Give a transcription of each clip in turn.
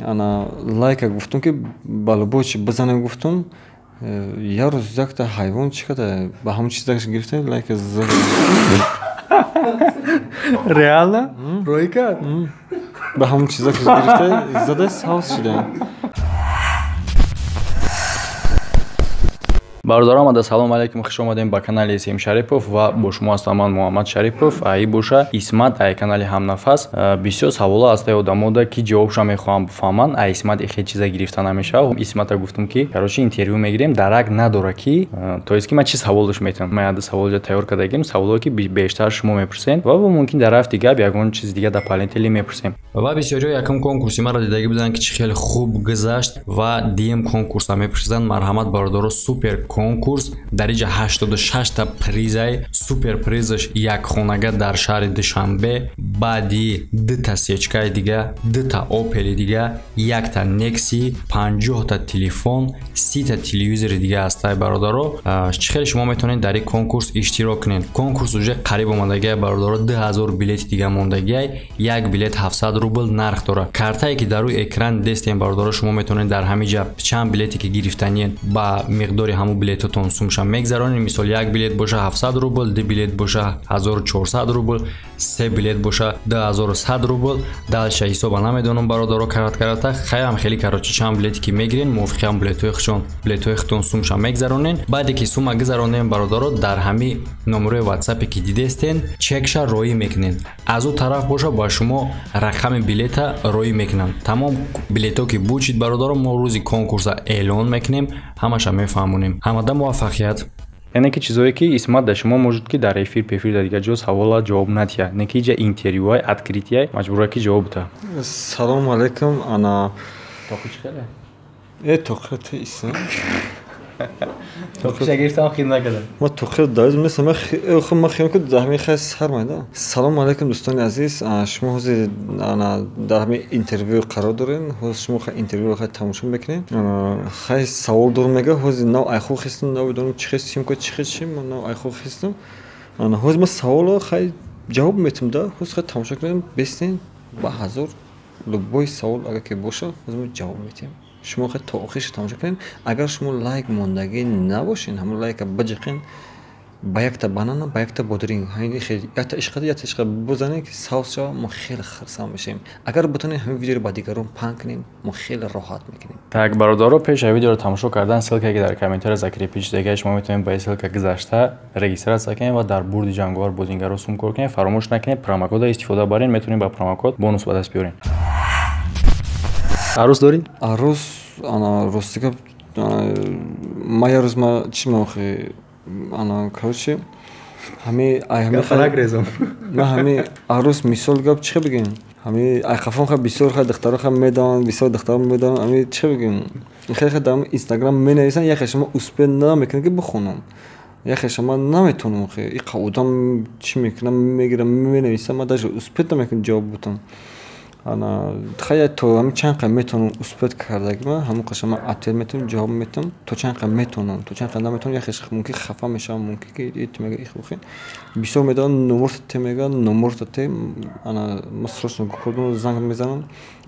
ана лайка гуфтум ки балубочи бизанем гуфтум. Я роз якта ҳайвон чӣ карда ба ҳамон чизаш гирифта лайка зада. Реально? Рой кард? Ба ҳамон чизаш гирифта зада савз шуда. Бародарам ада салом алейкум, хуш омадем ба канали Исим Шарипов ва бо шумо ҳастам ман Муҳаммад Шарипов. Ай боша Исмат ай канали Ҳамнафас. Бисёр савола ҳастаи одамода ки ҷавобша мехоҳам бифаҳманд. Ай Исмат ихе чиза гирифта намешава. Исмата гуфтум ки короче интервью мегирем, дарак надора ки то есть ки ман чӣ савол дош метавонам. Ман ада саволҳои тайёр карда гирем, саволҳое ки бештар шумо мепурсен ва мумкин дар рафти гап ягон чиз дига дар палентели мепурсем. Ва бисёриҳо якум конкурси маро дидаги буданд ки чӣ хеле хуб гузашт ва дим конкурса мепурсиданд. Марҳамат бародаро, супер конкурс дариҷа 86 та призай, супер призаш як хонага дар шаҳри Душанбе, баъди 2 та сечкаи дига, 2 та опели дига, 1 та некси, 50 та телефон, 30 та телевизори дига ҳастаи бародаро. Чӣ хеле шумо метавонед дар ин конкурс иштирок кунед. Конкурс уже қариб омадагиай бародаро, 2000 билети дига мондагиай, як билет 700 рубл нарх дора. Картае ки дар рӯи экран дестем бародаро, шумо метавонед дар ҳамиҷа чанд билете ки гирифтаниен ба миқдори ҳамун билетотон сумша мегзаронед. Мисол як билет боша 700 рубл, 2 билет боша 1400 рубл, 3 билет боша 2100 рубл. Далша ҳисоба намедонам бародаро карата. Хайрам хеле короче чанд билете ки мегирен, мувофиқи ҳам билетҳои хутон сумша мегзаронед. Баъде ки сума гузаронем бародаро, дар ҳами номерои WhatsApp ки дидестен чекша роӣ мекунед. Аз ӯ тараф боша ба шумо рақами билета роӣ мекунам. Тамом билетҳо ки бучид бародаро, мо рӯзи конкурса эълон мекунем, ҳамаша мефаҳмонем. Ҳамада муваффақият. Яъне ки чизое ки Исмат да шумо можуд ки дар эфир да дига ҷо савола ҷавоб надия. Не ки ҷа интервюай откритияй маҷбура ки ҷавоб да. Салом алейкум, ана Тоқиш хеле. Тоқит Исмат. Тоқиш гирифтам хидмат кардам. ма тоқит дайз мисам ма хиён ки даҳми хас сар майда. Салом алейкум дӯстони азиз, шумо ҳозир ана дар ҳами интервю қарор дорем. ҳозир шумо хай интервю хай тамошо мекунем. Хай савол дорам мега ҳозир нав айхо хистам, нав дорам чӣ хистам ки чӣ хистам, нав айхо хистам. Ана ҳозир ма саволо хай ҷавоб метам да. ҳозир хай тамошо кунем, бестен ба ҳазор любой савол агар ки боша, ҳозир мо ҷавоб метем. шумо хай то охирш тамошо кунед. Агар шумо лайк мондагӣ набошен, ҳамон лайка баҷиқен, ба якта банана, ба якта бодиринг, ҳайни хеле якта ишқа бузанед ки савз шава, мо хеле хурсанд мешавем. Агар бутонем ҳамин видеоро ба дигарон паҳн кунем, мо хеле роҳат мекунем. Так бародаро, пеш аз видеоро тамошо кардан, ссилкаи ки дар комментария закрепиш дега шумо метавонед ба ин ссилка гузашта регистратсия кунед ва дар бурди ҷанговар бозингаро сум кор кунед. Фаромӯш накунед промокода истифода баред, метавонед ба промокод бонус ба даст биёред. Арӯз доред? Арӯз ана ростига ма я рӯз ма чӣ меохи ана короче ҳами фалак резам. ма ҳами арӯз мисол гап чӣ бигем? ҳами айқафон ха бисёр ха духтаро ха медонанд, бисёр духтаро медонанд, ҳами чӣ бигем? хеле ха дар Инстаграм менависанд, яхе шумо успеҳ намекунед ки бихонам. яхе шумо наметонам хе иқа одам чӣ мекунам, мегирам менависам, ма даже успеҳ намекунам ҷавоб бутам. ана хая то ҳам чанд қа метонам успеҳ кардаги ма ҳамон қаша ма ответ метавонам ҷавоб метавонам, то чанд қа метонам, то чанд қа наметонам, яхе мумкин хафа мешавам, мумкин ки мега ихохи бисёр медонам номер те мега номер те ана ма срочно гӯходум занг мезанам,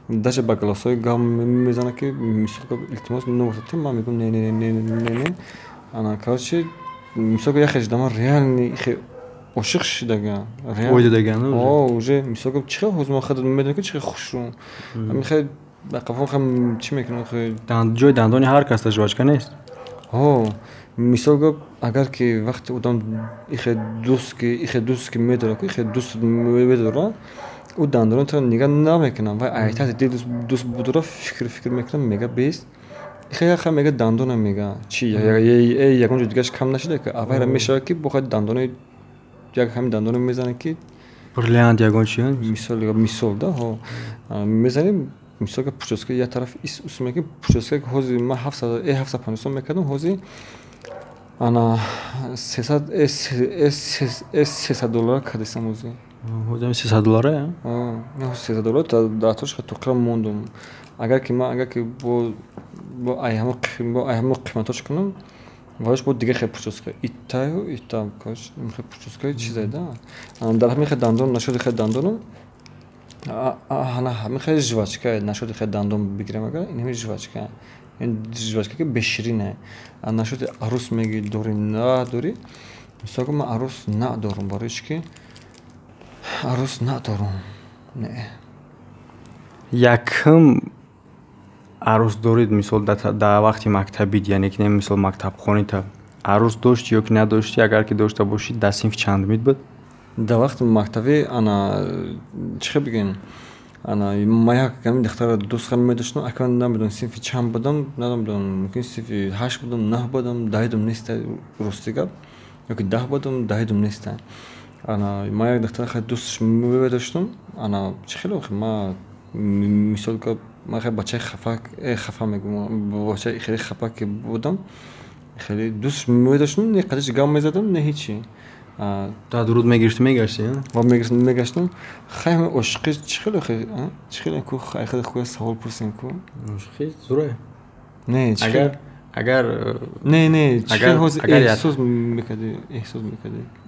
даже ба галасои гам мезана ки мисол илтимос номер те ма мегӯям не ана короче мисол яхе дама реальни ихе عاشق شدگان اوج دگان اوجه میساگم چه حوز ما خود میدونم که چه خوشم میخواد با قفام خم چی میکنم خیلی جای دندانی هر کس ازدواج کنه است میساگم اگر که وقت اودم ایخ دوست که میداره که ایخ دوست میداره او دندان تو نگاه نمیکنم و ایتاد دوست بودره فکر میکنم میگه بیست خیلی خیلی میگه دندانم میگه چی یکون جو دیگهش کم نشده که اول میشه که بخواد دندانه як ҳамин дандонро мезанем ки бриллиант ягон чи мисол да мезанем мисол ки прическа як тараф усме ки прическа ҳозир ма 750 сом мекардам, ҳозир ана 300 доллар кардисам ҳозир. ҳозир 300 доллар не 300 доллар дар тош тоқира мондум. агар ки бо ҳамон қиматош кунам ваш бо дига хе прическа итаю короче хе прическа чизай да дар ҳамин хе дандон нашуд хе дандоном ҳамин хеле жвачка нашуди хеле дандон бигирам агар ин ҳамин жвачка ин жвачка ки беширина нашуди арӯс меги дори надори мисол ман арӯс надорум барои чи ки арӯс надорум не якм арӯс дорид мисол дар вақти мактабид яъне ки не мисол мактабхонита арӯс дошти ё ки надошти агар ки дошта бошид дар синфи чандумид буд дар вақти мактаби ана чӣ хел бигем ана ма як гами духтара дӯст хам медоштам акан намедонам синфи чанд будам намедонам мумкин синфи 8 будам 9 будам даҳидум неста рости гап ё ки 10 будам даҳидум неста ана ма як духтара хеле дӯсташ медоштам ана чӣ хеле ма мисол гап ма хеле бачаи хафа мегӯям бачаи хеле хафа ки будам хеле дӯсташ медоштам не қадиш гам мезадам не ҳичи дар дуруд мегирифтӣ мегашти мегашдам хай ҳамин ошиқӣ чӣ хеле ку хеле хуя савол пурсем ку ошиқӣ зурае не агар не чӣ хел ҳозир эҳсос мекардӣ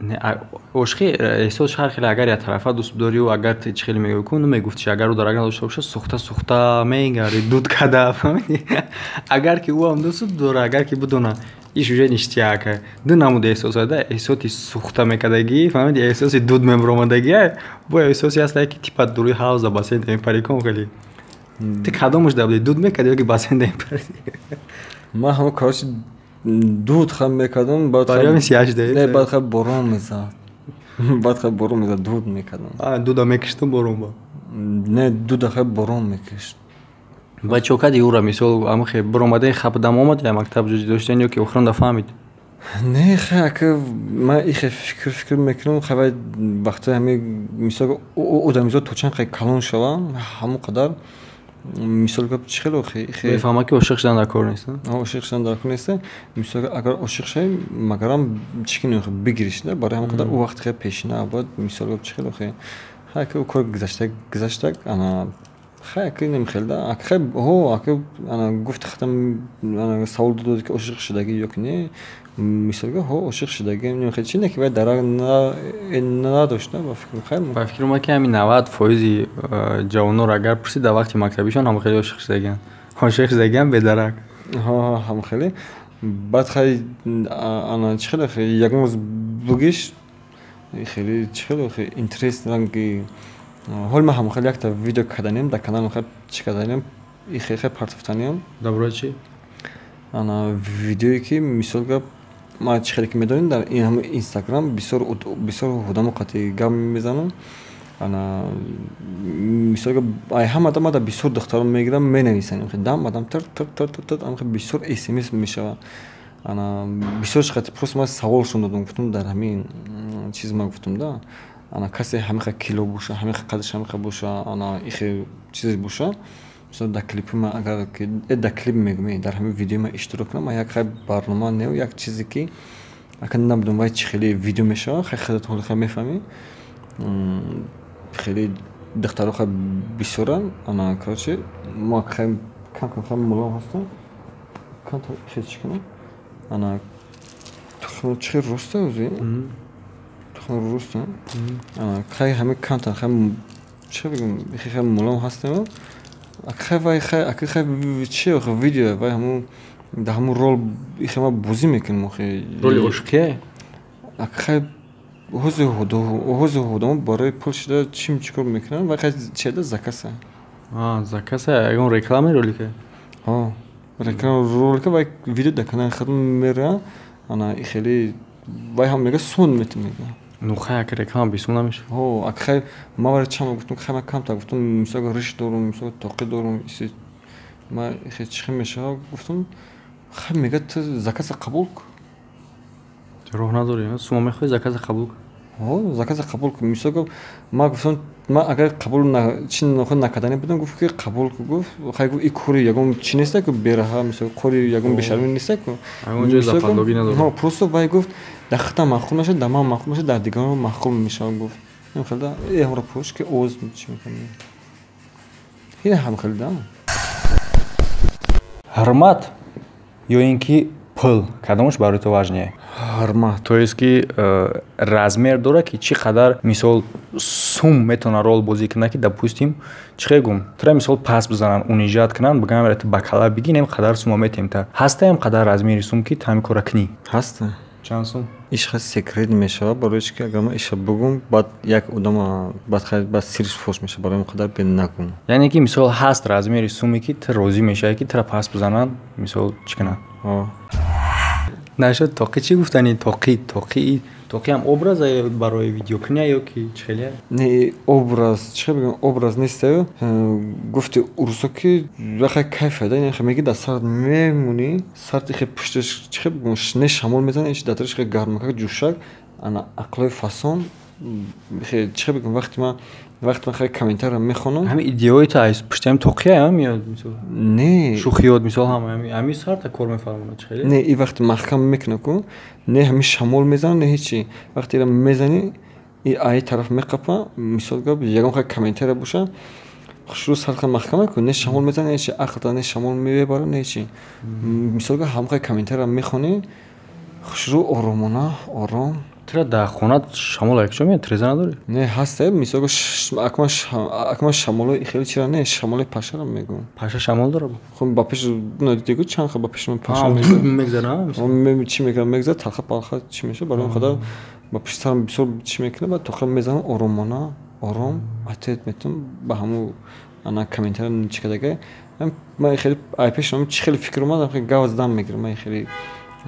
не ошиқӣ эҳсос ҳар хеле агар як тарафа дӯст дорию агар чӣ хеле мегӯӣ ку намегуфти чи агар ӯ дарак надошта боша сухта мегари дуд када фаҳмидӣ агар ки ӯ ҳам дӯст дора агар ки бидона иш уже ништияка ду намуди эҳсос ада эҳсоси сухта мекардагӣ фаҳмидӣ эҳсоси дуд мебаромадагӣ бо эҳсоси ҳастае ки типа дуруи ҳавза бассейнда мепарикон хеле ти кадомаш дабуди дуд мекарди ё ки бассейнда мепариди ман ҳама корочи дуд хам мекардам баъд хам борон мезад дуд мекардам дуда мекиштам борон ба не дуда хел борон мекишт ва чокади ӯра мисол амахе биромадаи хапдам омад я мактаб доштен ё ки охирон нафаҳмид не хай ака ман ихе фикр мекунам хай вақтае ҳами мисол одамизод то чанд хай калон шавам ҳамон қадар мисол гап чӣ хеле мефаҳма ки ошиқ шудан дар кор нест ошиқ шудан дар кор нест мисол агар ошиқ шавӣ магарам чӣ ки нехӯ бигириш барои ҳамон қадар ӯ вақт хеле пешина бод мисол гап чӣ хеле хай ака ӯ кор гузаштак ана хай ака немехелда ака хай ака ана гуфти хатам ана савол додӣ ки ошиқ шудагӣ ё ки не мисол га ошиқ шудагӣ немехел чи не ки вай дарак надошта ба фикрам хай ба фикрам ки ҳамин 90% ҷавонор агар пурсид дар вақти мактабишон ҳама хеле ошиқ шудагиан бедарак ҳама хеле баъд хай ана чӣ хеле ягон рӯз бугиш хеле чӣ хеле интересно ки ҳол ман ҳама хеле якта видео карданем дар каналам хай чӣ карданем хеле партофтанем дар бораи чи ана видеое ки мисол гап ма чӣ хеле ки медонем дар ин ҳама инстаграм бисёр одамо қати гап мезанам ана мисол гап ҳамада ма дар бисёр духтарон мегирам менависам дам адам бисёр смс мешава ана бисёр қати просто ма саволшон додам гуфтам дар ҳамин чиз ма гуфтам да ана касе ҳамиқа кило боша ҳамиқа қадаш ҳамиқа боша ана ихе чизе боша мисол дар клипи ма агар ки дар клип мегӯм дар ҳамин видеои ма иштирок кунам як хай барнома не як чизе ки ака намедонам вай чӣ хеле видео мешава хай худат ҳоли хай мефаҳмӣ хеле духтаро хай бисёран ана короче мо хай кам хай мулом ҳастам кам хе чӣ кунам ана чӣ хел роста ӯзи роста ана хай ҳами камтар хай чӣ бигӯм хай мулом ҳастам ака вай ака хай чи видео вай ҳамун дар ҳамун рол ихе ма бозӣ мекунем роли ошиқие ака хай ҳози одамо барои пул шуда чӣ кор мекунанд вай хай чида закаса ягон реклама ролике реклама ролика вай видео дар канали худам мера ана хеле вай ҳам мега сон мета мега ну хай ака реклама бисун намеша ака хай ма вара чама гуфтам хай ма камтар гуфтам мисол риш дорум мисол тоқӣ дорум ма хе чӣ хел мешава гуфтам хай мега ту заказа қабул кун роҳ надорӣ сумо мехоҳӣ заказа қабул кун заказа қабул кун мисол гуфт ма гуфтам ма агар қабул чи нохӯ накардани будам гуфт ки қабул кун гуфт хай гуфт и кори ягон чи неста ку бераҳа мисол кори ягон бешармӣ неста ку онҷои зафандогӣ надорад просто вай гуфт дар хатам маъқул мешавад дар ман маъқул мешавад дар дигарон маъқул мешавад гуфт ҳамхелда ҳамра пуш ки оз чӣ мекунем ҳамхелда ҳурмат ё ин ки пул кадомаш барои ту важнее ҳар маҳ. То есть ки размер дора ки чӣ қадар мисол сум метавона рол бозӣ кунад ки допустим чӣ хегум тра мисол пас бизанан унижат кунанд бигам рати бакала бигин ҳам қадар сума метем та ҳаста ҳам қадар размери сум ки тами кора кунӣ ҳаста. чанд сум иш хас секрет мешавад барои чи ки агар ман иша бугум баъд як одама баъд сирш фош мешавад барои ман қадар бен нагум. яъне ки мисол ҳаст размери суме ки ту розӣ мешавӣ ки тра пас бизананд мисол чӣ кунанд нашуд тоқӣ чӣ гуфтани тоқӣ ҳам образ барои видеокуня ё ки чӣ хеле не образ чӣ бигам образ нестаю гуфти урусо ки яхе кайфа да яхе меги дар сарат мемунӣ сарати хе пушташ чӣ бигам не шамол мезанӣ чи дар тариш хе гармака ҷӯшак ана ақлои фасон хе чӣ бигам вақти ман хе комментария мехонам ҳами идеои та айс пуштам тоқияам ё мисол не шухиёт мисол ҳами сарта кор мефармонад чӣ хеле не и вақти маҳкам мекунам ку не ҳами шамол мезанам не ҳечи вақти ира мезанӣ и аи тараф меқапа мисол гап ягон хе комментария боша шурӯъ сарха маҳкам мекун не шамол мезанӣ не чи ақлта не шамол мебара не чи мисол гап ҳам хе комментария мехонӣ шурӯъ оромона ором тра дар хонат шамол якчо меяд треза надорӣ не ҳаста мисол акма шамолои хеле чира не шамолои пашара мегӯм паша шамол дора хуб ба пеш дигу чанд ха ба пеш ман паша мегзара чӣ мекунам мегзара талха палха чӣ меша барои қадар ба пеш сарам бисёр чӣ мекунам ба тоқа мезанам оромона ором атет метавонам ба ҳамун ана комментария чӣ кардага ман хеле ай пешам чӣ хеле фикр омад гав задам мегирам ман хеле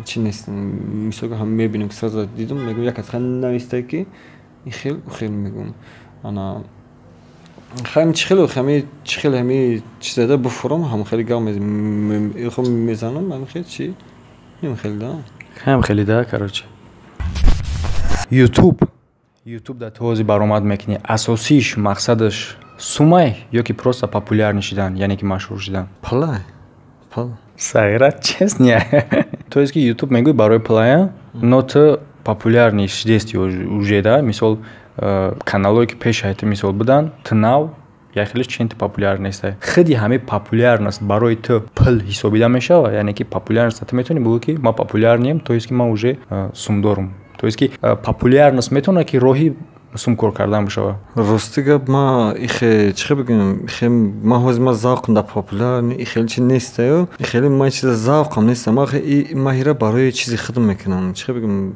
чӣ нест мисол ҳам мебинем ки сразу дидум мегӯм як аз навистай ки ин хел мегӯм ана хам чӣ хеле ҳами чизада буфурам ҳам хеле гав мезанам ҳам хел чӣ ин хел да хам хеле да короче ютуб дар този баромад мекунӣ асосиш мақсадаш сумай ё ки просто популярни шидан яъне ки машҳур шидан плай сайрат честня то есть ки ютуб мегӯй барои плая но ту популярни шидести уже да мисол каналое ки пешаи ту мисол будан ту нав яхеле чен ту популяр нестай худи ҳами популярност барои ту пул ҳисобида мешава яъне ки популярност ту метавонӣ бигӯ ки ман популярниям то есть ки ман уже сумдорум то есть ки популярност метавонад ки роҳи сум кор кардан бишава рости гап ма ихе чӣ бигӯям ихе ман ҳозир ма завқам дар популярни и хеле чи нестаю хеле ман чиза завқам неста ма ира барои чизи худам мекунам чӣ бигӯям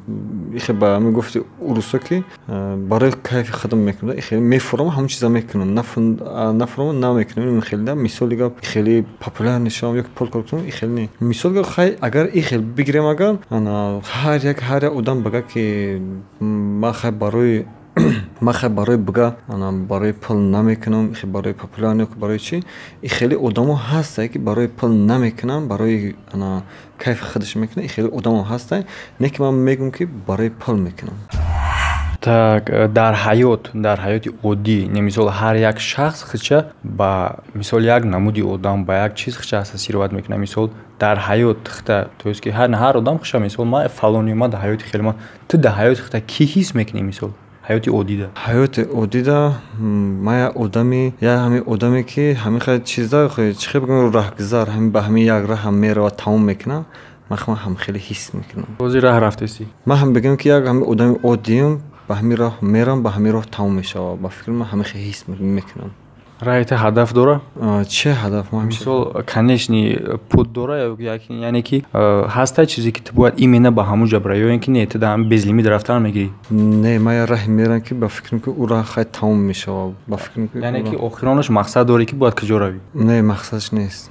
ихе ба ами гуфти урусо ки барои кайфи худам мекунам ихе мефурам ҳамун чиза мекунам нафурам намекунам хеле да мисоли гап хеле популярни шавам ё ки пул кор кунам хеле не мисоли гап хай агар и хел бигирем агар ҳар як одам бага ки ма хай барои буга барои пул намекунам барои популярни барои чӣ и хеле одамо ҳаста ки барои пул намекунам барои кайфи худаш мекунам хеле одамо ҳаста не ки ман мегӯм ки барои пул мекунам так дар ҳаёти оддӣ мисол ҳар як шахс худша ба мисол як намуди одам ба як чиз худша ассоатсировать мекунад мисол дар ҳаёт худта то есть ки ҳар одам худша мисол ма фалони ма дар ҳаёти хеле ма ту дар ҳаёти худта кӣ ҳис мекунӣ мисол ҳаёти оддида ма як ҳамин одаме ки ҳамин хел чизда чӣ бигӯям раҳгузар ба ҳамин як раҳ мерава тамом мекунад ман ҳам хеле ҳис мекунам ҳозир раҳ рафтеси ман ҳам бигӯям ки як ҳамин одами оддиам ба ҳамин роҳ мерам ба ҳамин роҳ тамом мешава ба фикри ман ҳамин хеле ҳис мекунам раҳита ҳадаф дора чӣ ҳадаф мисол конечный пут дора яъне ки ҳаста чизе ки ту бояд именно ба ҳамун ҷабра ё ин ки не ту дар безлимит рафтан мегирӣ не ман як раҳи мерам ки ба фикрам ки ӯ раҳ хай тамом мешава ба фикрам ки яъне ки охиронаш мақсад дорӣ ки бояд куҷо равӣ не мақсадаш нест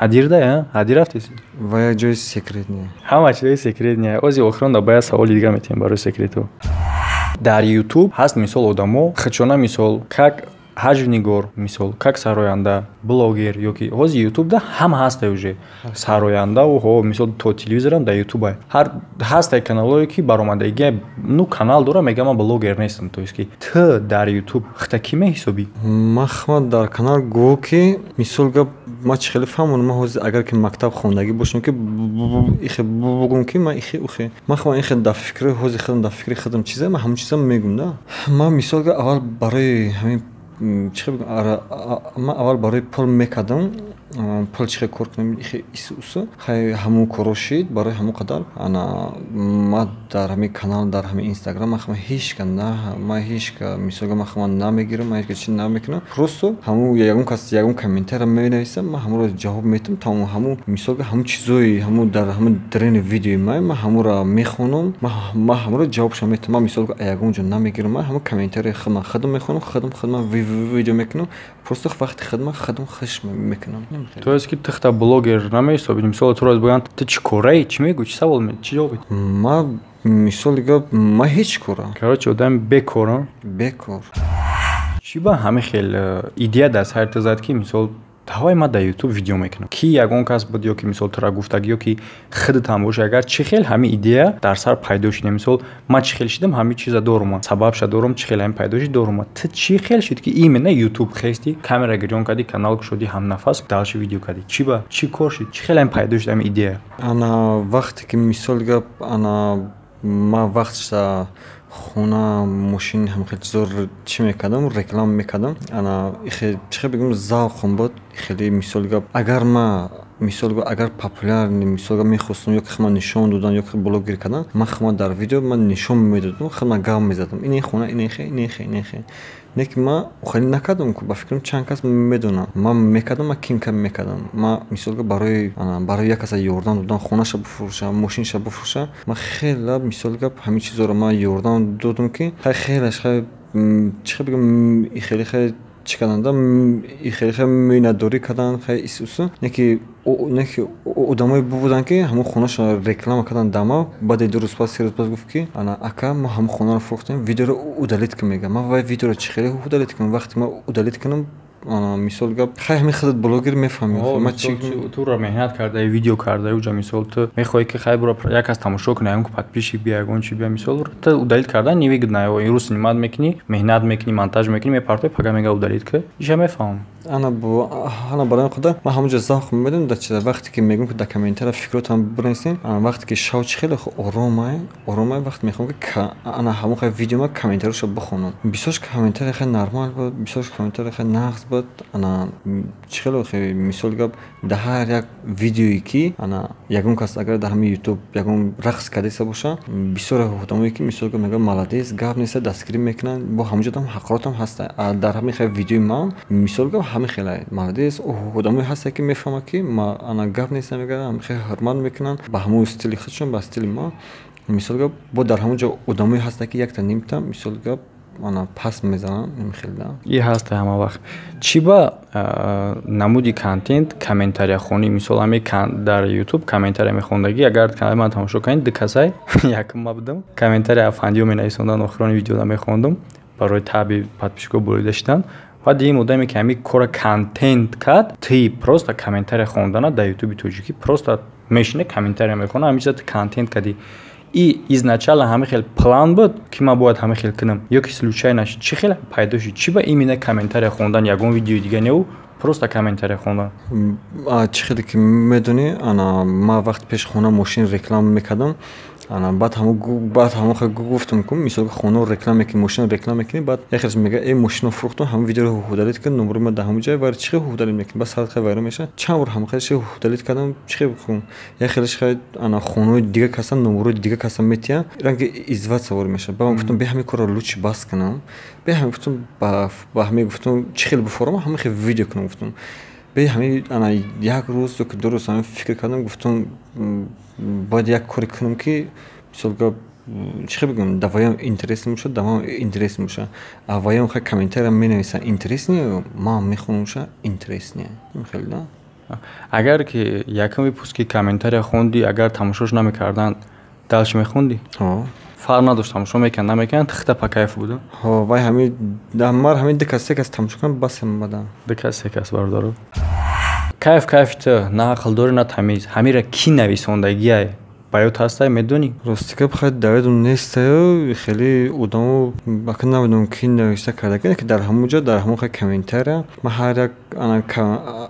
ҳадирда ҳадир рафтеси ва як ҷои секретния ҳама чизои секретния ози охирон да бояд саволи дига метавонем барои секретҳо дар ютуб ҳаст мисол одамо худшона мисол как ҳаҷвнигор мисол как сароянда блогер ё ки ҳозир ютуб да ҳама ҳаста уже сароянда мисол то телевизорам дар ютуб ҳаста каналое ки баромадагия ну канал дора мегам ман блогер нестам то есть ки ту дар ютуб худта кӣ меҳисобӣ ман дар канал гӯҳ ки мисол гап ман чӣ хеле фаҳмонам ман ҳозир агар ки мактаб хондагӣ бошам ки ихе бугум ки ман ухе ман ихе дар фикри ҳозир худам дар фикри худам чиза ман ҳамун чиза мегӯм да ман мисол аввал барои ҳамин چی بگم من اول برای پول میکردم پول چی کار کنم ایسوسو خیلی همون کروشید برای همون قدر انا ما در همین کانال در همین اینستاگرام ما هیچ کنه ما هیچ که مثلا ما نمیگیرم ما هیچ چیز نمیکنم پروستو همون یکم کس یکم کامنتر می‌نویسم ما همون رو جواب میدم تا همون مثلا همون چیزایی همون در همون درین ویدیو ما همون رو میخونم ما همون رو جوابش میدم ما مثلا یکم جو نمیگیرم ما همون کامنتر خدمت میخونم خدمت ویدیو میکنم پروستو وقتی خدمت خش میکنم تو اسکی تخت بلوگر نمی‌شو ببینیم مثلا تو رو بگن تو چی کاری چی میگی چی سوال می چی جواب ما مثلا ما هیچ کارم короче آدم بکورم بکور چی با همه خیلی ایده دست هر تزاد کی مثلا давай ما در یوتیوب ویدیو میکنم کی یگون کس بود یا کی مثلا تو را گفتگی یا کی خودت هم باشه اگر چه خیلی همه ایده در سر پیدا شده مثلا ما چه خیلی شدم همه چیزا دورم سبب شد دورم چه خیلی هم پیدا شد دورم تو چی خیلی شد که این نه یوتیوب خستی کامera گیرون کردی کانال شدی هم نفس دالش ویدیو کردی چی با چی کار شد چه خیلی هم پیدا شد هم ایده انا وقتی که مثلا انا ما وقتش خونه ماشین هم خیلی زور چی میکردم رکلام میکردم انا خیلی چه بگم ذوقم بود خیلی مثلا اگر ما مثلا اگر پاپولار مثلا میخواستم یا که خودم نشون دادن یا که بلوگر کردن من خودم در ویدیو من نشون میدادم خودم گام میزدم این خونه این خیلی نه که ما خیلی نکردم که با فکرم چند کس میدونم ما میکردم ما کیم کم میکردم ما مثلا برای یک کس یوردان دادن خونه‌ش بفروشم ماشینش بفروشم ما خیلی مثلا همین چیزا رو ما یوردان دادم که خیلیش خیلی چه بگم خیلی چیکاردم خیلی مینداری کردن خیلی ایسوسو نه که آدمای بودن که همون خونه‌ش رکلام کردن دما بعد دو روز پس سه روز پس گفت که انا اکا ما هم خونه رو فروختیم ویدیو رو ادالت کنم میگم ما ویدیو رو چه خیلی ادالت کنم وقتی ما ادالت کنم انا مثال گفت خیلی همین خودت بلوگر میفهمی ما چی تو را مهنت کرده ویدیو کرده و مثال تو میخوای که خیلی برو یک از تماشا کنی اون که پادپیشی بیاگون چی بیا مثال تو ادالت کردن نیویگ نه این روز سینمات میکنی مهنت میکنی مونتاژ میکنی میپارته پگا میگه ادالت که ایش میفهم انا برای خدا ما همونجا ذوق میدم در چه وقتی که میگم که در کامنتر فکراتم برنسین انا وقتی که شاوچ خیلی آرومه وقت میخوام که انا همون خیلی ویدیو ما کامنترشو بخونم بیشترش کامنتر خیلی نرمال بود بیشترش کامنتر خیلی نقص بود انا خیلی مثال گفت در هر یک ویدیویی که انا یگون کس اگر در همین یوتیوب یگون رقص کرده باشه بیشتر آدمایی که مثال گفت میگه مالادیس گپ نیست دستگیری میکنن با همونجا هم حقارتم هست در همین خیلی ویدیو ما مثال گفت همین خیلی مالادیس آدمایی هست که میفهمه که ما انا گپ نیست میگه هم خیلی حرمت میکنن با همون استیل خودشون با استیل ما مثال گفت با در همونجا آدمایی هست که یک تا نیم تا مثال گفت انا پس میزنم خیلی این هست همه وقت چی با نمودی کانتنت کامنتاری خونی مثلا می در یوتیوب کامنتاری میخوندگی اگر کانال من تماشا کنید دکسای یکم ما بودم کامنتاری افندیو می نویسوندن آخران ویدیو را میخوندم برای تابع پادپیشکو بریدشتن و دیگه مدام که همی کور کانتنت کات تی پروستا کامنتاری خوندن در یوتیوب توجیکی پروستا میشینه کامنتاری میکنه همیشه کانتنت کدی и изначально همه خیلی план بود که ما باید همه خیلی کنم یا که случайно چی خیلی پیدا شد چی با ایمینه کامنتاری خوندن یگون ویدیو دیگه نه просто کامنتاری خوندن چی خیلی که میدونی انا ما وقت پیش خونه ماشین رکلام میکردم انا بعد همون خیلی گفتم که مثلا خونه رکلام میکنی ماشین رکلام میکنی بعد یکیش میگه این ماشین رو فروختم هم ویدیو رو هدالت کردم نمره ما دهم جای وارد چی هدالت میکنی بس حالت خیلی وایرال میشه چند بار هم خیلی هدالت کردم چی بخون یکیش خیلی انا خونه دیگه کسان نمره دیگه کسان میتیا رنگ ازدواج سوار میشه بعد گفتم به همین کار لوچ باز کنم به همین گفتم با همین گفتم چی خیلی بفرما همین خیلی ویدیو کنم گفتم به همین انا یک روز یا دو روز هم فکر کردم گفتم باید یک کاری کنم که مثلا چی بگم دوایم اینترس میشه دوام اینترس میشه اوایم خیلی کامنتر مینویسن اینترس نیه ما میخونم شه اینترس نیه خیلی نه اگر که یکمی پوست که کامنتر خوندی اگر تماشاش نمیکردن دلش میخوندی فرق نداشت تماشا میکن نمیکن تخته پکایف بوده وای همین دمار همین دکسه کس تماشا کنم بس هم بدم دکسه کس بردارو کیف تو نه عقلدار نه تمیز همین را کی نویسندگیه باید هسته میدونی راستی که بخاطر دویدم نیسته خیلی آدمو باید نمیدونم کی نوشته کرده که در همونجا در همون خیلی کامنتره من هر یک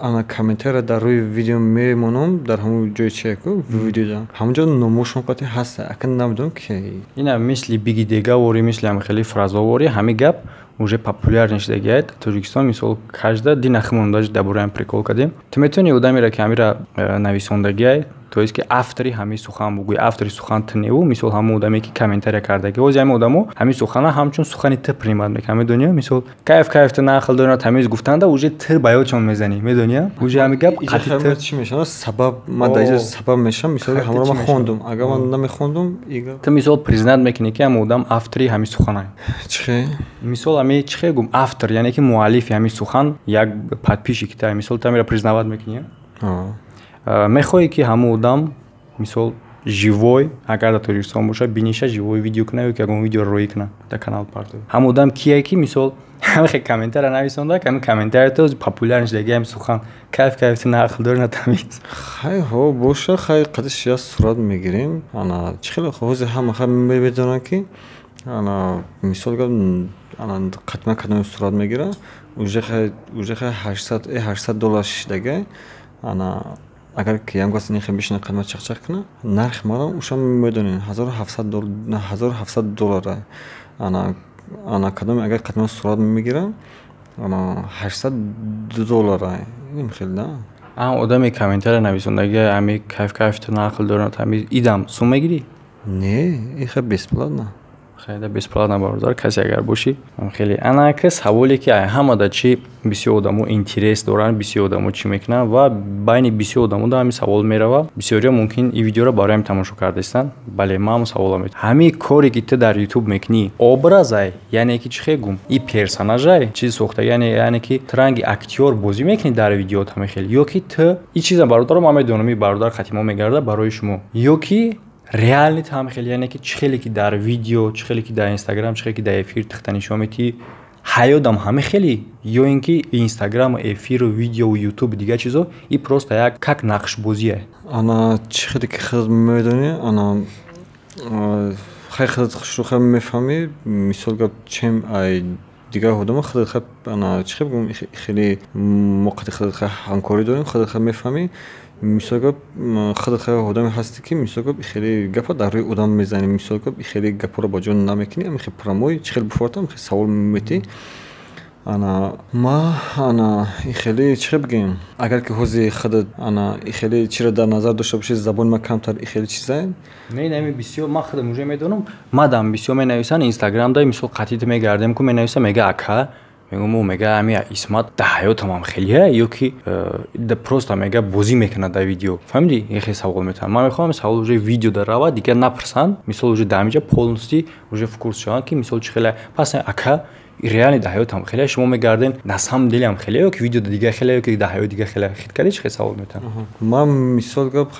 انا کامنتر در روی ویدیو میمونم در همون جای چکو ویدیو دارم همونجا نموشون قطعی هسته اکن نمیدونم که اینا مثل بیگی دیگه وری مثل هم خیلی فرازاوری همین گپ уже популярниш дегает Тоҷикистон мисол кажда ди нахмондаж дабураям прикол кадем ты метавони одамеро ки ҳамира нависондагиай то есть ки автори ҳами сухан бугӯй автори сухан ты неву мисол ҳамон одаме ки комментария кардаги ҳози ҳами одамо ҳами сухана ҳамчун сухани ты примат мекунад медониё мисол кайф ты нақл дорад ҳамиз гуфтанда уже ты ба ёдшон мезанӣ медониё уже ҳами гап қатъи ты чӣ мешавад сабаб ман дар ҷо сабаб мешавам мисол ҳамаро ман хондум агар ман намехондум ты мисол признат мекунӣ ки ҳамон одам автори ҳами суханай чихе мисол ҳами чихе гум автор яъне ки муаллифи ҳами сухан як подписчик ки тай мисол ты ҳамиро признават мекунӣ мехоҳӣ ки ҳамон одам мисол живой агар дар Тоҷикистон боша биниша живой видео кунад ё ки ягон видео роӣ кунад дар канал партов ҳамон одам кие ки мисол ҳамахе комментария нависонда ҳами комментария то популярниш деги ҳами сухан кайф ты нақл дори натамиз хай ҳо боша хай қадиш я сурат мегирем ана чӣ хеле ҳозир ҳамаха медонанд ки ана мисол ана қатма кадоми сурат мегира уже хай $800 шидага ана агар ки ям кас нехе бишина қадма чақчақ куна нархи мара уша медонин $1700 ана кадоми агар қадма сурат мегира ана $800 ин хел да одами комментария нависондаги ами кайф ты нақл дори натамиз идам сум мегирӣ не и хе бесплатно خیلی بسپلاتنا باردار کسی اگر باشی خیلی انا که سوالی که همه دا چی بسیار آدمو اینترست دارن بسیار آدمو چی میکنن و بین بسیار آدمو دا همین سوال میره بسیاری ممکن این ویدیو رو برای هم تماشا کردستن بله ما هم سوال میکنم همین کاری که تو در یوتیوب میکنی образай یعنی که چی خیلی این پرسوناژای چیز ساخته یعنی که ترنگ اکتور بازی میکنی در ویدیو هم خیلی یا که تو این چیزا برادر ما میدونم برادر خاتمه میگرده برای شما یا که реалити ҳам хеле яъне ки чӣ хеле ки дар видео чӣ хеле ки дар инстаграм чӣ хеле ки дар эфир тихта нишон медиҳӣ ҳаёдам ҳама хеле ё ин ки инстаграму эфиру видео ютуб дигар чизо и просто як как нақшбозие ана чӣ хеле ки худ медонӣ ана хай худ шуха мефаҳмӣ мисол гап чем ай дигар одама худ ана чӣ хел гум хеле моқати худ ҳамкорӣ дорем худ мефаҳмӣ мисол гап худ одаме ҳасти ки мисол гап хеле гапа дар рӯи одам мезанӣ мисол гап хеле гапаро ба ҷо намекунӣ амихе прамой чӣ хел буфортам хе савол метӣ ана ма ана хеле чӣ хел бигем агар ки ҳозир худ ана хеле чиро дар назар дошта бошед забони ма камтар хеле чизае не бисёр ма худам уже медонам мадам бисёр менависанд инстаграмда мисол қатъи мегардем ку менависа мега ака мегум мега ами исмат да ҳаётам ҳам хеле ё ки да просто мега бозӣ мекунад дар видео фаҳмидӣ ин хеле савол метавонам ман мехоҳам савол уже видео рава дигар напурсанд мисол уже дар ҳаминҷа полностью уже в курс шаванд ки мисол чӣ хеле пас ака реални да ҳаётам хеле шумо мегарден на самом деле ҳам хеле ё ки видео дигар хеле ё ки да ҳаёт дигар хеле хит кардӣ чӣ хеле савол метавонам ман мисол гап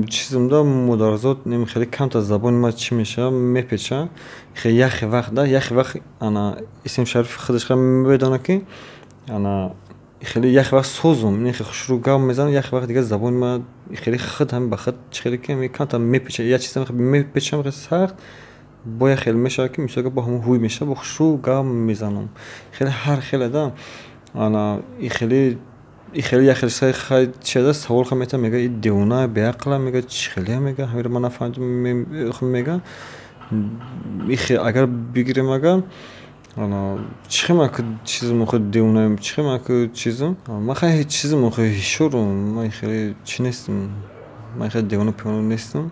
чизмда мударазот нем хеле камтар забони ма чӣ меша мепеша хеле яхе вақт ана исм шарифи худаш медона ки ана хеле яхе вақт созум не хеле хушрӯ гап мезанам яхе вақт дигар забони ма хеле худ ҳам ба худ чӣ хеле ки камтар мепеша як чиза мепешам хеле сахт боя хеле мешавад ки мисол ба ҳамон ҳуй меша бо хушрӯ гап мезанам хеле ҳар хеле да ана хеле як хеле сай чида савол ха мета мега девона беақла мега чӣ хеле мега ҳамира ман нафаҳмидам мега агар бигирем агар ана чӣ хема ки чизм худ девона чӣ хема ки чизм ман хай ҳеҷ чизм ху ҳишорум ман хеле чӣ нестам ман хеле девона пиёна нестам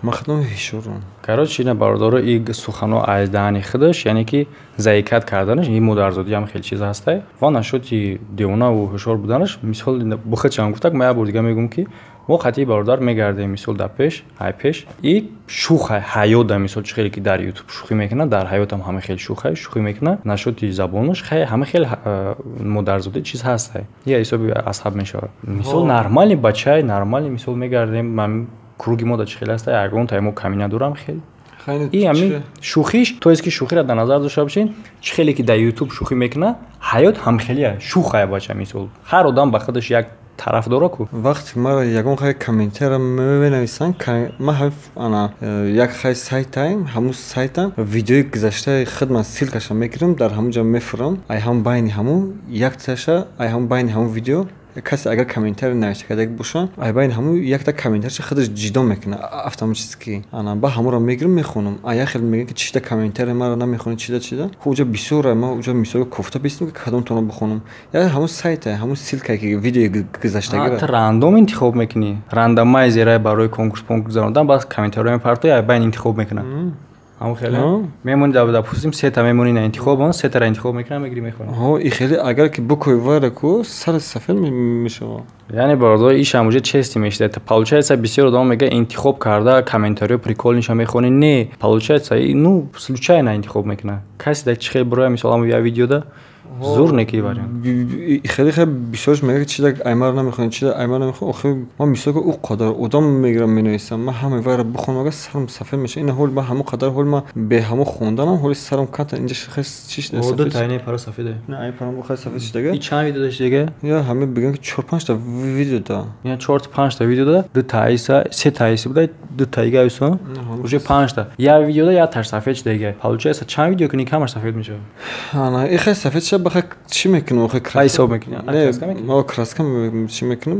ман худам ҳишорум короче ина бародаро и сухано аз даҳани худаш яъне ки заикат карданаш ин модарзодӣ ҳам хеле чиз ҳастай ва нашоти девонаву ҳушёр буданаш мисол бо худшам гуфтак ман як бор дигар мегӯм ки мо қатъи бародар мегардем мисол дар пеш и шуха ҳаёда мисол чӣ хеле ки дар ютуб шӯхӣ мекунад дар ҳаётам ҳама хеле шӯхӣ мекунад нашоти забонаш ҳама хеле модарзодӣ чиз ҳастай я ҳисоби асаб мешавад мисол нормальни бачаи нормальни мисол мегардем ман круги мода чӣ хеле ҳастай ягон таймо камина дорам хеле и ҳамин шӯхиш то есть ки шӯхиро дар назар дошта бошед чӣ хеле ки дар ютуб шӯхӣ мекунад ҳаёт ҳам хеле шӯхая бача мисол ҳар одам ба худаш як тараф дора ку вақте мара ягон хай комментария менависанд ман ана як хай сайтаем ҳамун сайтам видеои гузаштаи худ ман ссилкаша мегирам дар ҳамун ҷо мефурам ай ҳам байни ҳамун як таша ай ҳам байни ҳамун видео کسی اگر کامنتر نوشته کرده باشه بین همون یک تا کامنترش خودش جدا میکنه автоматически انا با همون رو میگیرم میخونم آیا خیلی میگه که چی تا کامنتر ما رو نمیخونه چی دا اونجا بسیار ما اونجا مثلا کوفته بیستم که کدوم تونو بخونم یا همون سایت همون سیلکه که ویدیو گذاشته گره راندوم انتخاب میکنی راندومایزر برای کنکورس گذاروندن باز کامنترهای پارتو بین انتخاب میکنه همون خیلی میمونی допустим سه تا میمونی نه انتخاب اون سه تا انتخاب میکنم میگیری میخونم ها این خیلی اگر که بکوی وارکو سر صفحه میشه یعنی برای ایش همونجا چستی میشه تا получается بسیار آدم میگه انتخاب کرده کامنتاری پریکول نشه میخونه نه получается ну случайно انتخاب میکنه کسی در چه برای مثلا یه ویدیو ده زور نکی بریم خیلی بیشترش میگه چی در ایمار نمیخونه چی در ایمار نمیخونه آخه ما مثلا که او قدر آدم میگیرم مینویسم من همه واره بخونم مگه سرم صفحه میشه این حال با همون قدر حال ما به همون خوندنم حال سرم کات اینجا خیلی چیش دست دو تا اینه پارا صفحه ده نه این پارا بخواد صفحه چی دیگه این چند ویدیو داشت دیگه یا همه بگن که 4 5 تا ویدیو دا یا 4 5 تا ویدیو دا دو تا ایسا سه تا ایسا بود دو تا ایگه ایسا уже 5 تا یا ویدیو دا یا تر صفحه چ دیگه получается چند ویدیو کنی کمش صفحه میشه انا این خیلی صفحه چه بخواد چی میکنه آخه کراس میکنه نه ما کراس کم چی میکنه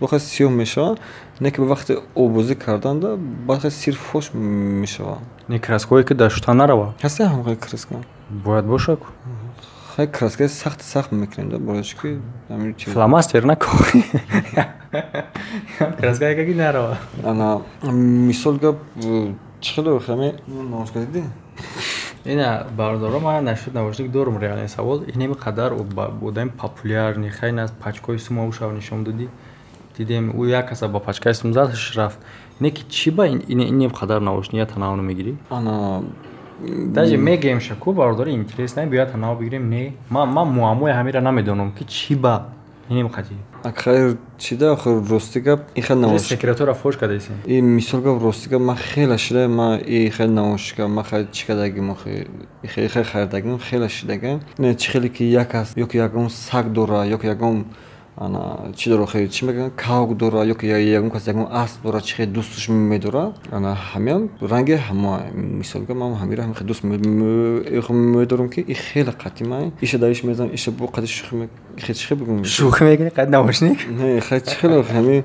بخواد سیو میشه نه که به وقت اوبوزی کردن دا بخواد سیر فوش میشه نه کراس کوی که داشتن نروا هسته هم خیلی کراس کن باید باشه خیلی کراس که سخت میکنیم دا برایش که همین چیز فلاماستر نکنی کراس که کی نروا انا مثال که چخلو خمی نامش کردی اینا باردارا ما نشد نوشته دورم реальный سوال اینم قدر بودیم پاپولار خیلی از پاچکای سومو شو نشون دادی دیدیم او یک کس با پاچکای سوم زدش رفت نه کی چی با اینم قدر نوشنیه تناونو میگیری انا даже میگم شکو باردار اینترست نه بیا تناو بگیریم نه ما معموی همیرا نمیدونم که چی با اینم قضیه اخر چی ده آخر روستیگا این خیلی نوشت سکرتورا فوش کرده ایسین این مثال که روستیگا ما خیلی شده ما این خیلی نوشت که ما خیلی چی کردگی ما خیلی خریدگیم خیلی شدگیم نه چی خیلی که یک است یا که یکم سگ داره یا که یکم انا چی داره خیلی چی میگن کاغ داره یا که یکم کس یکم اسب داره چی خیلی دوستش میداره انا همین رنگ همه مثال که ما همین رنگ خیلی دوست میدارم که این خیلی قدیمه ایش دایش میزنم ایش بو قدش خیلی بگم شوخی میگی قد نوشنی نه خیلی همین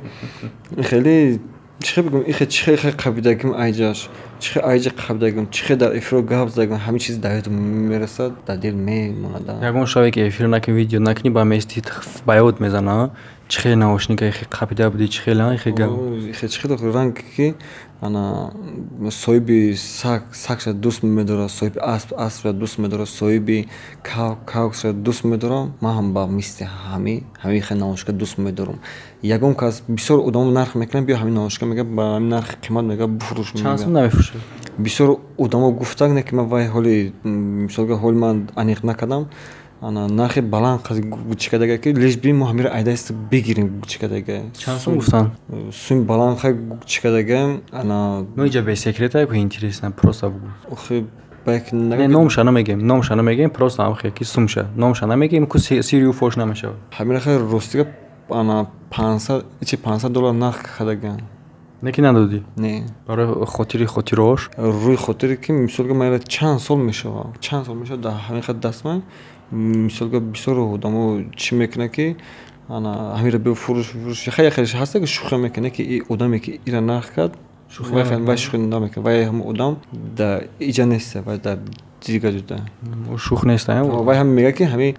خیلی چه بگم این خیلی قبیدگیم ایجاش چه ایج قبیدگیم چه در افرو گاب زدم همین چیز دایت میرسد در دل میمونه یکم شوی که افیر نکنی ویدیو نکنی با میستی بیاد میزنه چه نوشنی که خیلی قبیده بودی چه خیلی گاب خیلی رنگ که انا صویبی ساکش دوست می‌دارم صویب اسب دوست می‌دارم صویبی کاوش دوست می‌دارم ما هم با میستی همین خیلی نوشته دوست می‌دارم یکم کس بسیار آدم نرخ میکنن بیا همین نوشته میگه با همین نرخ قیمت میگه بفروش میگه چند سوم نمیفروشه بسیار آدم گفتن نه که من وای حالی مثلا حال من انیق نکردم انا نرخ بلند خاص گوچه کدگه که لیش بیم ما همین ایدهست بگیریم گوچه کدگه چند سوم گفتن سوم بلند خاص گوچه کدگه انا نویجا به سکرتای که اینترست نه پروستا بگو آخه باید نه نامش نمیگیم پروستا هم خیلی سومشه نامش نمیگیم که سیریو فوش نمیشه همین خیلی روستیگه انا $500 نرخ کدگه نکی ندادی نه برای خاطریش روی خاطری که مثلا که من چند سال میشه در همین خد دست من مثلا که بسیار آدمو چی میکنه که انا همین رو به فروش خیلی هست که شوخی میکنه که این آدمی که ایران نرخ کرد شوخی نمیکنه وای هم آدم در ایجا نیسته و در دیگه جدا شوخ نیسته وای هم میگه که همین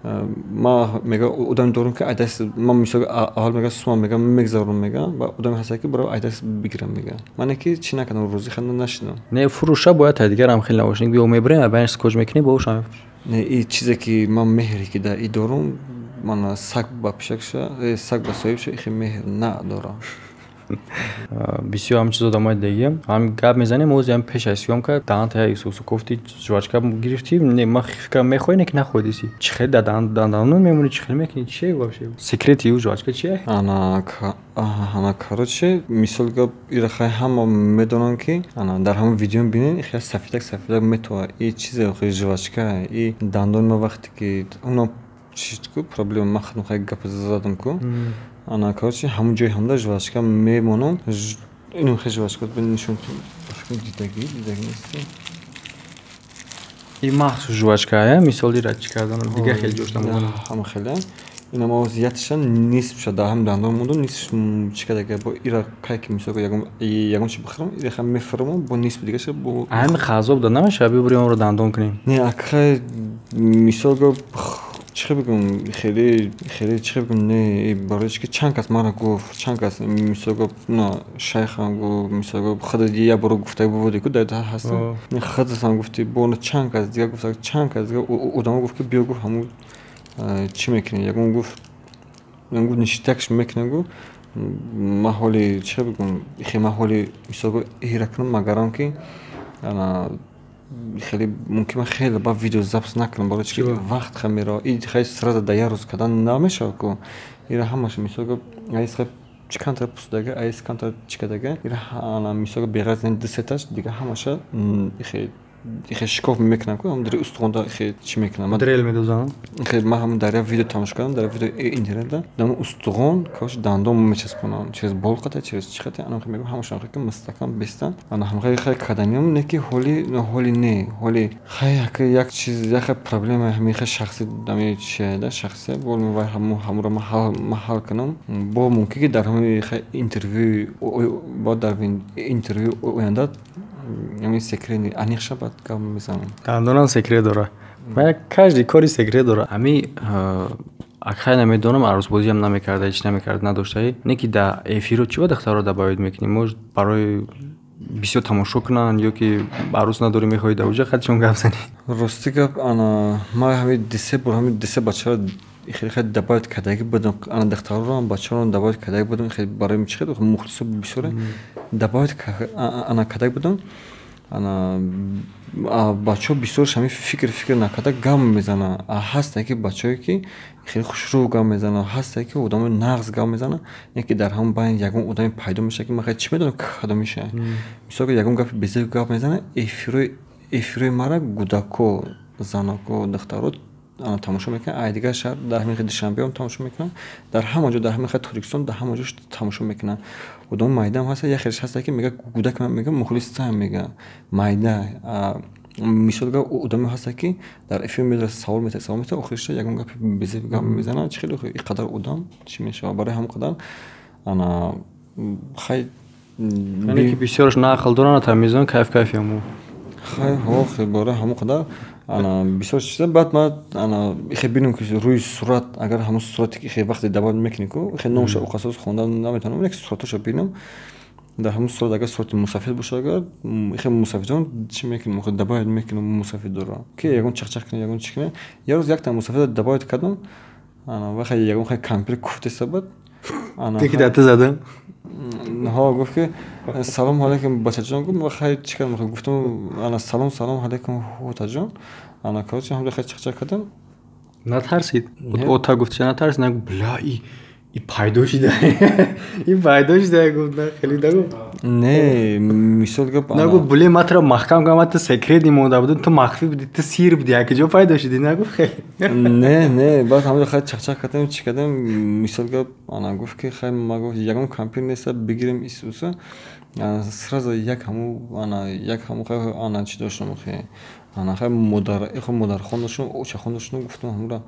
ما میگه آدم دارم که عدس ما مثلا اول میگه سوم میگه میگذارم میگه و آدم هست که برای عدس بگیرم میگه من که چی نکنم روزی خنده نشدم نه فروشه باید دیگه هم خیلی نوشنگ بیو میبریم بعدش کوچ میکنی باوش هم نه این چیزی که من مهری که در این دارم من سگ با پیشکشه سگ با صاحبشه خیلی مهر ندارم بسیار هم چیزا داماد دیگه هم گپ میزنیم موضوع هم پیش اسیام کرد دهان تا ایسوسو گفتی جواچکا گرفتیم نه ما فکر میخوای نه که نخودیسی چه خیلی دندانون میمونی چه خیلی میکنی چیه باشه سکرتی و جواچکا چیه انا کاروچه مثال گپ ایرخای هم میدونن که انا در همون ویدیو ببینین خیلی سفیدک میتوه این چیز خیلی جواچکا این دندان ما وقتی که اونا چیز کو پرابلم ما خودم خیلی گپ زدم کو انا کارچی همون جای هم داشت واسه میمونم اینو خیلی واسه بنشون تو دیدگی نیستی این مخصوص جواشکایه مثالی را چیکار دارم دیگه خیلی جوش نمی‌کنم هم خیلی ина мавзиятша нисфша да ҳам дандон монду нисф чӣ кардага бо ира кайки мисол ягон чи бихӯрам ира хам мефурмам бо нисф дигаша бо ҳами хазоб да намеша бибурем онро дандон кунем. не акхай мисол го чӣ бигум хеле чӣ бигум не барои ки чанд кас мара гуфт чанд кас мисол го на шайхам гуфт мисол го худат як боро гуфта буводи ку дар ҳастам худатам гуфти бо чанд кас дига гуфта чанд кас дига одамо гуфт ки биё гуфт ҳамун чӣ мекунӣ ягон гуфт ништакш мекунем гу ма ҳоли чӣ бигум хе ма ҳоли мисол го эҳира кунам магарам ки хеле мумкин ма хеле ба видео запис накунам барои ки вақт ха мера и хай сразу да як рӯз кардан намешавад ку ира ҳамаш мисол го айс ха чӣ кантар пусдага айс кантар чӣ кардага ира ана мисол го беғарз дисеташ дига ҳамаша хе шикоф мекунам ку ҳам дар устухонда хе чӣ мекунам дрел медозам хе ма ҳам дар як видео тамошо кардам дар видео интернетда дар устухон каш дандон мечаспонам через болқата через чӣ қата ана мегӯям ҳамаша ки мустақам бестан ана ҳам хай каданиам не ки ҳоли не ҳоли хай як чиз як проблема ҳами хай шахси дами чия да шахси бол ва ҳамро ма ҳал кунам бо мумкин ки дар ҳами хай интервью бо дар интервью оянда ями секрет аниқша бад гап мезанам дандонам секрет дора ва каждый кори секрет дора ами акхай намедонам арӯзбозиам намекарда ҳеч намекард надоштаи не ки да эфиро чӣ вадахтаро добавид мекунем мож барои бисёр тамошо кунан ё ки арӯз надорӣ мехоҳӣ да уҷа хатчон гап зани рости гап ана ма ҳами дисе бачаро хеле добавит кардаги будам ана дахтароро бачаро добавит кардаги будам хеле барои чӣ хеле мухлисо бисёре добавит ана кардаги будам ана бачаҳо бисёр шами фикр накарда гап мезана ҳастае ки бачаҳое ки хеле хушрӯ гап мезана ҳастае ки одамо нағз гап мезана не ки дар ҳамон байни ягон одами пайдо меша ки ма хай чӣ медонам кадо меша мисол ки ягон гапи безави гап мезана эфирои мара гудако заноко дахтаро ана тамошо мекунам ай дигар шаҳр дар ҳамин душанбеам тамошо мекунам дар ҳама ҷо дар ҳамин тоҷикистон дар ҳама ҷош тамошо мекунам одами майдаам ҳаста як хелеш ҳаста ки мега гудак мега мухлистам мега майда мисол га одаме ҳаста ки дар эфир медара савол метавонад охирша ягон гапи безави гап мезана чӣ хеле иқадар одам чӣ мешавад барои ҳамон қадар ана хай ки бисёраш нақл доранд тамизон кайфиаму хай хо барои ҳамон қадар ана бисёр чиза баъд ма ана ихе бинам ки рӯи сурат агар ҳамон сурате ки ихе вақте давад мекунӣ ку ихе номша уқасос хондан наметавонам як сураташа бинам дар ҳамон сурат агар сурати мусафид боша агар ихе мусафидон чӣ мекунам хе добавит мекунам мусафидро ки ягон чақчақ кунам ягон чӣ кунам як рӯз якта мусафида добавит кардам ана ва хе ягон хе кампир куфтеса бад ана ки дата задам ҳо гуфт ки салом алейкум бачаҷон гуфт ва хай чӣ кардам гуфтам ана салом алейкум ҳутаҷон ана короче ҳамда хай чақчақ кардам натарсид ота гуфт чӣ натарсид нагу бля и пайдо шуда гуфт на хеле дагуфт не мисол гап нагу буле матро маҳкам кам ата секрет монда буд ту махфӣ буди ту сир буди яке ҷо пайдо шуди нагу хеле не баъд ҳамда хай чақчақ кардам чӣ кардам мисол гап ана гуфт ки хай ма гуфт ягон кампир неста бигирем исуса сразу як ҳаму хай ана чӣ доштам хе ана хай модархон доштам очахон доштам гуфтам ҳамра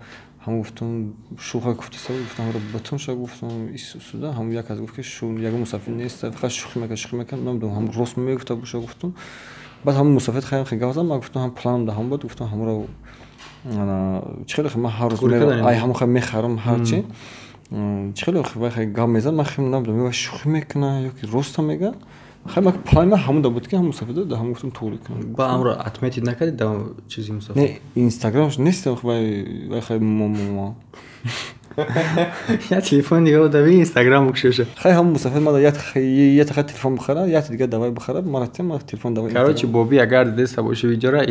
ҳам гуфтам шӯха гуфтаса гуфтам ҳамра батонша гуфтам исусуда ҳам як аз гуфт ки ягон мусафир неста фақат шӯхӣ мекунам намедонам ҳам рост мегуфта боша гуфтам баъд ҳамон мусафир хай гап зад ма гуфтам ҳам планам даҳам бод гуфтам ҳамра ана чӣ хеле ма ҳар рӯз ай ҳамон хай мехарам ҳарчи чӣ хеле хай гап мезад ма хеле намедонам шӯхӣ мекуна ё ки роста мега хай ма плани ҳамон да буд ки ҳам мусафида да ҳам гуфтам туғри кунам ба амро отметид накардид да чизи мусафир не инстаграмш нестам вай хай мо я телефон дига да ви инстаграм букшоша хай ҳам мусафир мада я хай телефон бихара я дига давай бихара маратем ма телефон давай короче боби агар диста боши видеора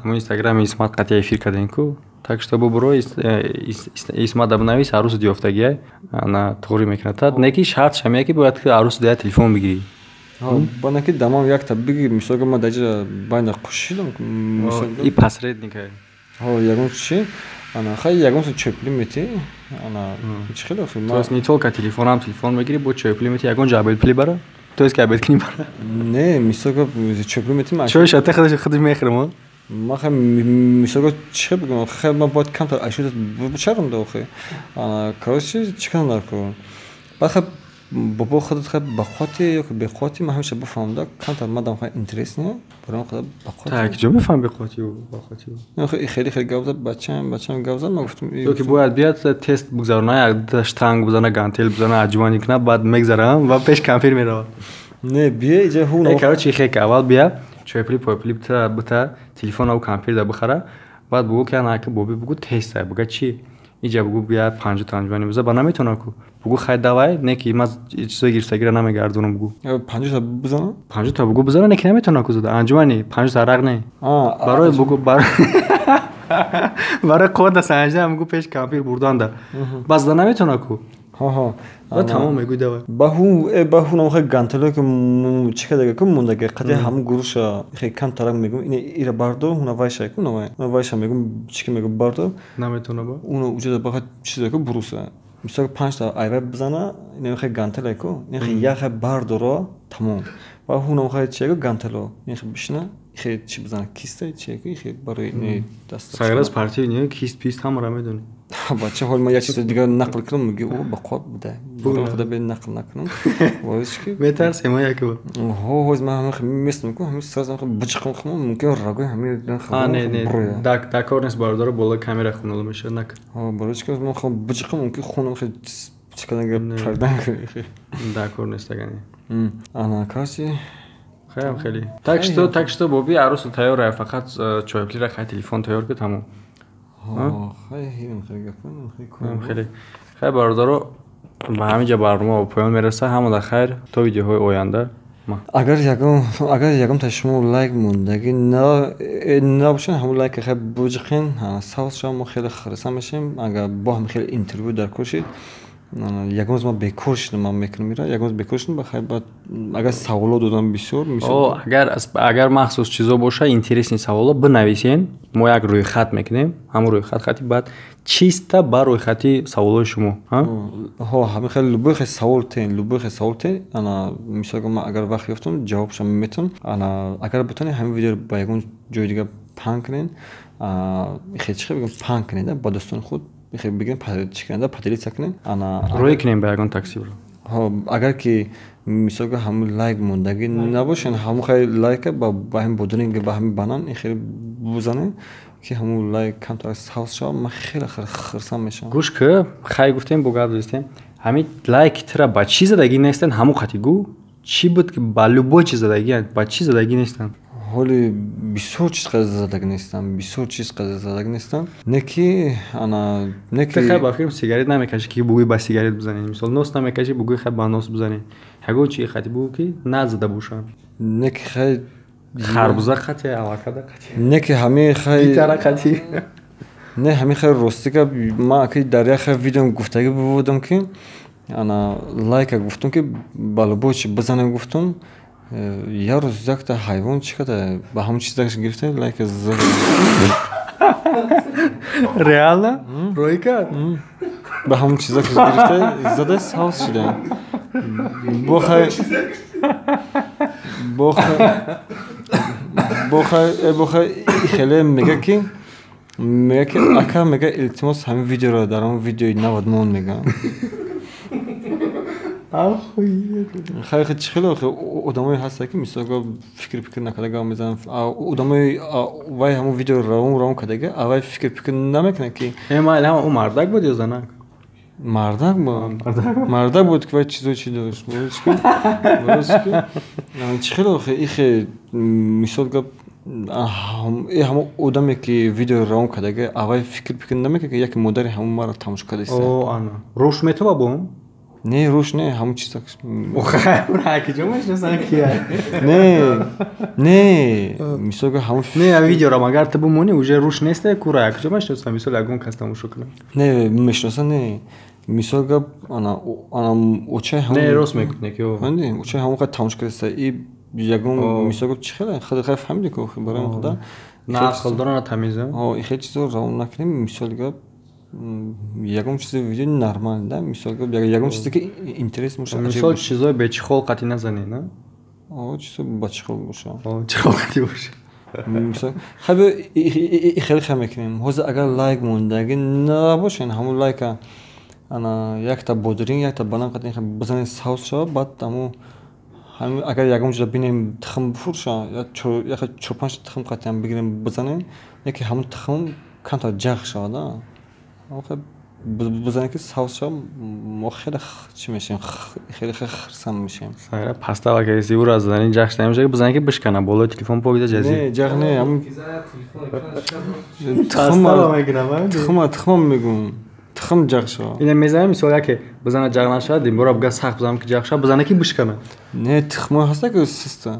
мо инстаграм исмат қатъи эфир кардем ку так что бубро исмат дабнавис арӯс диёфтагия ана туғри мекунад не ки шарт шамия ки бояд ки арӯс дия телефон бигирӣ бана ки дамам якта бигир мисол ма даҷа байна қушидам и посредника ягон чӣ ана хай ягон чӯпли мети ана чӣ хеле то есть не только телефон мегири бо чӯпли мети ягон ҷо абед пли бара то есть ки абед кунӣ бара не мисол чӯпли мети чӯ шата худаш мехӯрам ма хай мисолга чӣ бигӯям хай ма бояд камтар ашуд чарам да охи короче чӣ канам дар ко баъд хай бобо худат хай ба хоти ё ки бе хоти ма ҳамеша бифаҳмам камтар мадам хай интерес не барам худат ба хоти так ҷо мефаҳм бе хоти ба хоти хеле хеле гап зад бачаам гап зад ма гуфтам ё ки бояд бияд тест бигзарона як штанг бизана гантел бизана аҷвани кна баъд мегзарам ва пеш кампир меравад не бия иҷа ҳун короче хек аввал бия чойпли пойпли бита телефонау кампирда бихара баъд бугӯ ки анаки боби бугӯ теста буга чӣ иҷа бугӯ бия 50 аҷвани биза ба наметавона ку бугӯ хай давай не ки ма чизои гирифтагира намегардонам бугӯ 50 бизана 50 бугӯ бизана не ки наметавона ку зада анҷвани 50 арақ не барои бугӯ барои кода санҷида бугӯ пеш кампир бурданда баъд зада наметавона ку ва тамом мегӯй давай ба ҳун хай гантело ки чӣ кадага ку мондаги қади ҳамн гуруша хай кам тарак мегум ира бардор ҳуна вайша ку навай вайша мегум чӣ ки мегум бардор наметавона ба уно уҷода ба чиза ку буруса мисол 5 та айва бизана ин хай гантело ку ин хай як хай бардоро тамом ва ҳуна хай чӣ ку гантело ин хай бишна хай чӣ бизана киста чӣ ку хай барои ин даст саграс партия не кист пист ҳамара медони бача ҳол ма як чиз дигар нақл кардам меги о ба қот буда бурам худа бе нақл накунам войски метарсем ма як ҳоз ма ҳам местам ку ҳам сразу бучқам хам мумкин рагой ҳами хам не не дакор нест бардора бола камера хунала меша нак барочка ма хам бучқам мумкин хунам хе чиканага пардан дакор нест агани ана каси хаям хели так что боби арус тайёр фақат чойплира хай телефон тайёр ки тамом хеле хай бародаро ба ҳамин ҷа барнома ба поён мераса ҳамода хайр то видеоҳои оянда агар ягон та шумо лайк мондаги набошад ҳамон лайк хай буҷиқин савз шава мо хеле хирса мешем агар бо ҳам хеле интервю дар кор шид ягон роз ма бекор шидам ман мекунам ира ягон роз бекор шидам бахай баъд агар саволо додам бисёр агар махсус чизо боша интересни саволо бинависен мо як рӯйхат мекунем ҳамон рӯйхат хати баъд чиста ба рӯйхати саволои шумо ҳамин хеле любой хе савол тен ана мисол ма агар вақт ёфтам ҷавобшам метавонам ана агар бутонем ҳамин видеоро ба ягон ҷои дигар паҳн кунем хе чӣ бигӯям паҳн кунем ба дӯстони худ бигем чиканда поделиться кунем рӯй кунем ба ягон таксибро агар ки мисол ҳамн лайк мондаги набошен ҳамн хай лайка ба ҳамин бодиринг ба ҳамин банан хеле бузанем ки ҳамн лайк камтар савз шава ма хеле хирсам мешавам гӯш ки хай гуфтем бо гап дистем ҳамин лайк тира ба чӣ задагӣ нестан ҳамон қати гӯ чӣ буд ки ба любой чиз задагӣ ба чӣ задагӣ нестан ҳоли бисёр чиз қади задаги нестан не ки хай ба фирм сигарет намекашӣ ки бугӯи ба сигарет бизанем мисол нос намекашӣ бугӯи хай ба нос бизанем ягон чизи қати бугӯ ки назада бошанд не ки хай харбуза қати авокадо қати не ки ҳамин хай гитара қати не ҳамин хай ростика ма ки дар як хай видеом гуфтагӣ буводам ки ана лайка гуфтам ки ба любой чи бизанем гуфтам як рӯз якта ҳайвон чӣ када ба ҳамон чизаш гирифта лайка зада реально рӯй кард ба ҳамон чизаш гирифта зада савз шуда бохай хеле мега ки ака мега илтимос ҳамин видеоро дар он видеои навадмон мега хай чӣ хеле одамое ҳаста ки мисол фикр накардага мезанам одамои вай ҳамон видео равон кардага авай фикр намекунад ки майли ҳама ӯ мардак буд ё занак мардак буд ки вай чизо чӣ дошт чӣ хеле ихе мисол гап ҳамон одаме ки видео равон кардага авай фикр намекунад ки яке модари ҳамон мара тамошо кардаист рӯш метава бо не рӯш не ҳамон чиз не мисол ҳамон не видеоро агар ту бимонӣ уже рӯш несте кура куҷо мешиносам мисол ягон кас тамошо кунам не мешиноса не мисол гап ана очаи ҳамон не рост мекунӣ ки очаи ҳамон қад тамошо кардаиста и ягон мисол гап чӣ хеле хай фаҳмиди ки барои худа на ақлдора на тамиза ихе чизо равон накунем мисол гап ягон чизи видео нормал да мисол ягон чизе ки интерес боша мисол чизои бечихол қати назанӣ на чизо ба чихол боша чихол қати боша خب خیلی خیلی میکنیم حوز اگر لایک موندگی نباشین همون لایک انا یک تا بودرین یک تا بانم قطعی بزنین ساوس شو بعد همون همین اگر یکم جدا بینیم تخم بفروشه یا چهار پنج تخم قطعی هم بگیریم بزنین یکی همون تخم کم تا جغ شده خب بزنین که ساوس شو ما خیلی چی میشیم خیلی خرسم میشیم سایره پاستا و کیسی او را زدن جغش نمیشه که بزنین که بشکنه بالا تلفن پاگیده جزی نه جغ نه همون تخم میگم تخم جغ شو این میزنه مثلا که بزنه جغ نشه دیم برو بگه سخت بزنم که جغ شه بزنه که بشکنه نه تخم هست که سیسته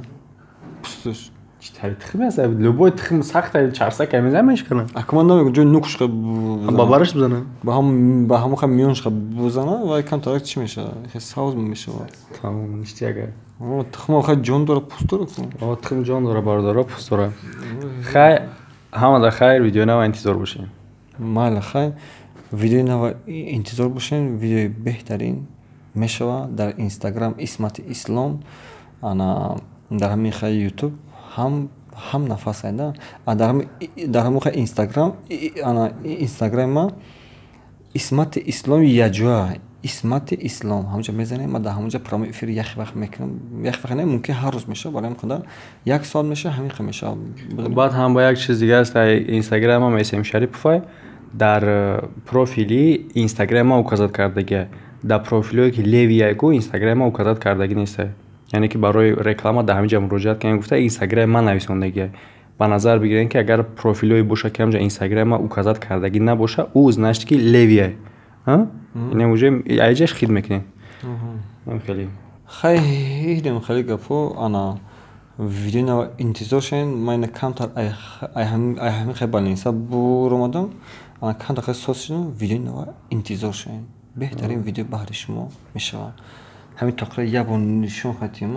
پستش چطوری تخم هست لبوی تخم سخته چرسه که میزنه میشکنه اکمان نمیگم جو نوکش خب بابارش بزنه به هم خب میونش خب بزنه و کم تا چی میشه خیلی ساوز میشه تمام نیستی اگر تخم خیلی جون داره پوست داره تخم جون داره بارداره پوست داره خیر همه در خیر ویدیو نو انتظار باشین مال خیر ویدیو نو انتظار باشین ویدیو بهترین میشه در اینستاگرام اسمت اسلام انا در همین خیر یوتیوب هم نفس اینا در همون خیر اینستاگرام انا اینستاگرام ما اسمت اسلام یجوا اسمت اسلام همونجا میزنیم ما در همونجا پرام افیر یک وقت میکنم یک وقت نه ممکن هر روز میشه ولی خدا یک سال میشه همین میشه بعد هم با یک چیز دیگه است در اینستاگرام ما میسیم شریپوفای در پروفیلی اینستاگرام ما указать کردگی در پروفیلی که لیویایگو اینستاگرام ما указать کردگی نیست یعنی که برای رکلام در همینجا مراجعت کنین گفته اینستاگرام من نویسوندگی به نظر بگیرین که اگر پروفیلی باشه که همینجا اینستاگرام ما указать کردگی نباشه او значит که لیویه ها اینه موجه ایجاش خید میکنین خیلی گفو انا ویدیو نو انتظار شین من کمتر ای همین خیلی بالینسا بو رمضان انا کمتر خیلی سوسشون ویدیو نو انتظار شین بهترین ویدیو بهر شما میشه همین تقریبا یه بار نشون خدیم